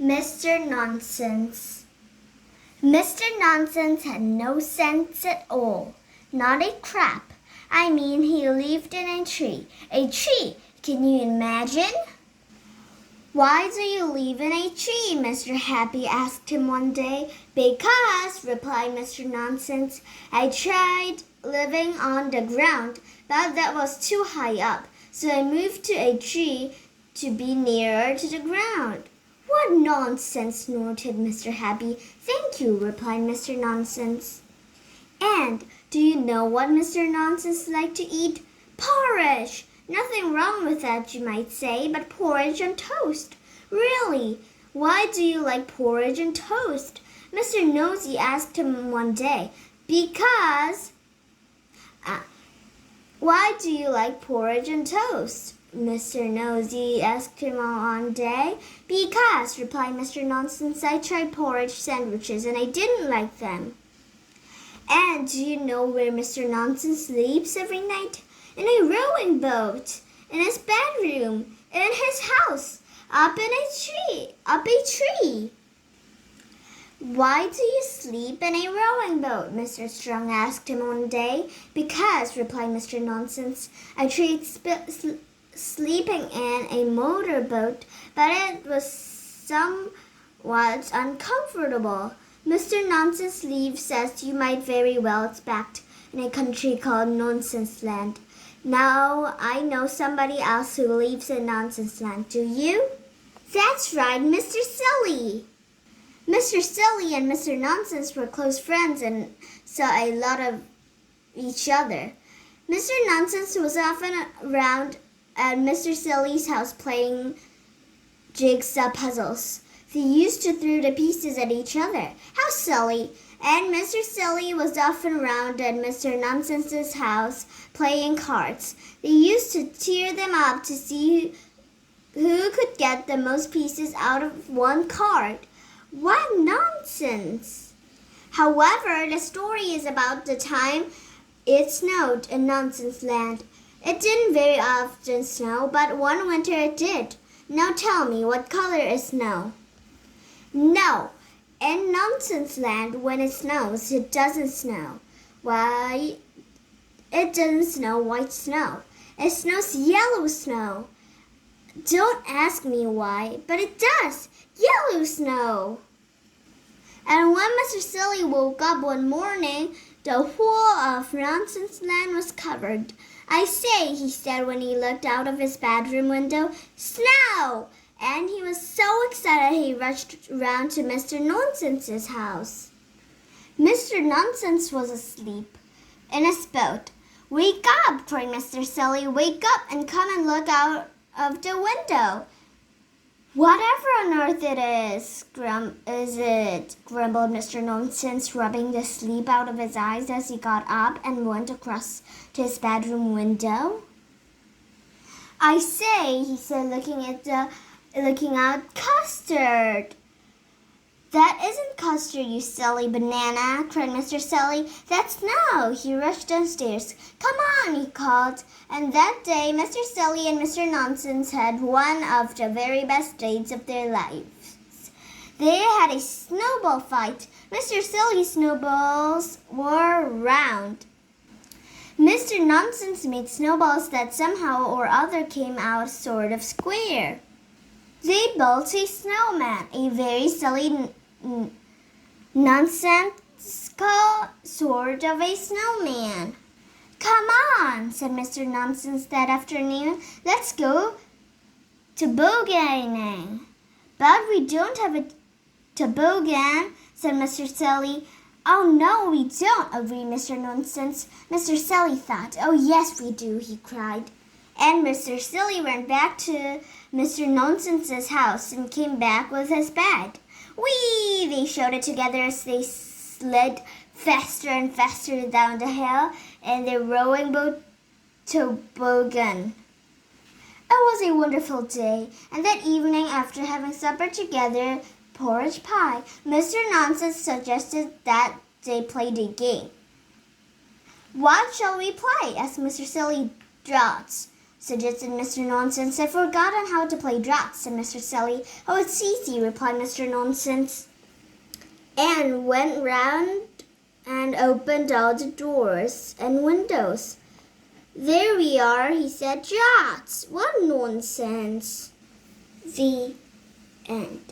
Mr. Nonsense. Mr. Nonsense had no sense at all. Not a crap. I mean, he lived in a tree. A tree! Can you imagine? Why do you live in a tree? Mr. Happy asked him one day. Because, replied Mr. Nonsense, I tried living on the ground, but that was too high up, so I moved to a tree to be nearer to the ground. What nonsense, snorted Mr. Happy. Thank you, replied Mr. Nonsense. And do you know what Mr. Nonsense liked to eat? Porridge! Nothing wrong with that, you might say, but porridge on toast. Really? Why do you like porridge on toast? Mr. Nosy asked him one day. Because... Why do you like porridge on toast? Mr. Nosy asked him one day. Because, replied Mr. Nonsense, I tried porridge sandwiches and I didn't like them. And do you know where Mr. Nonsense sleeps every night? In a rowing boat, in his bedroom, in his house, up a tree. Why do you sleep in a rowing boat? Mr. Strong asked him one day. Because, replied Mr. Nonsense, I tried sleeping in a motor boat, but it was somewhat uncomfortable. Mr. Nonsense Leaf says you might very well expect in a country called Nonsense Land. Now I know somebody else who lives in Nonsense Land. Do you? That's right, Mr. Silly. Mr. Silly and Mr. Nonsense were close friends and saw a lot of each other. Mr. Nonsense was often around at Mr. Silly's house playing jigsaw puzzles. They used to throw the pieces at each other. How silly! And Mr. Silly was often around at Mr. Nonsense's house playing cards. They used to tear them up to see who could get the most pieces out of one card. What nonsense! However, the story is about the time it snowed in Nonsense Land. It didn't very often snow, but one winter it did. Now tell me, what color is snow? No, in Nonsense Land, when it snows, it doesn't snow. Why? It doesn't snow white snow. It snows yellow snow. Don't ask me why, but it does. Yellow snow. And when Mr. Silly woke up one morning, the whole of Nonsense Land was covered. I say, he said when he looked out of his bedroom window, snow! And he was so excited he rushed round to Mr. Nonsense's house. Mr. Nonsense was asleep in his boat. Wake up, cried Mr. Silly. Wake up and come and look out of the window. Whatever on earth it is, grumbled Mr. Nonsense, rubbing the sleep out of his eyes as he got up and went across to his bedroom window. I say, he said, looking out, custard. That isn't custard, you silly banana, cried Mr. Silly. That's snow. He rushed downstairs. Come on, he called. And that day, Mr. Silly and Mr. Nonsense had one of the very best days of their lives. They had a snowball fight. Mr. Silly's snowballs were round. Mr. Nonsense made snowballs that somehow or other came out sort of square. They built a snowman, a very silly, nonsensical sort of a snowman. Come on, said Mr. Nonsense that afternoon. Let's go tobogganing. But we don't have a toboggan, said Mr. Silly. Oh, no, we don't, agreed Mr. Nonsense. Mr. Silly thought. Oh, yes, we do, he cried. And Mr. Silly went back to Mr. Nonsense's house and came back with his bed. Whee! They shouted together as they slid faster and faster down the hill in their rowing boat toboggan. It was a wonderful day, and that evening, after having supper together, porridge pie, Mr. Nonsense suggested that they played a game. What shall we play? Asked Mr. Silly. Draughts, suggested Mr. Nonsense. I've forgotten how to play draughts, said Mr. Silly. Oh, it's easy, replied Mr. Nonsense, and went round and opened all the doors and windows. There we are, he said. Draughts! What nonsense! The end.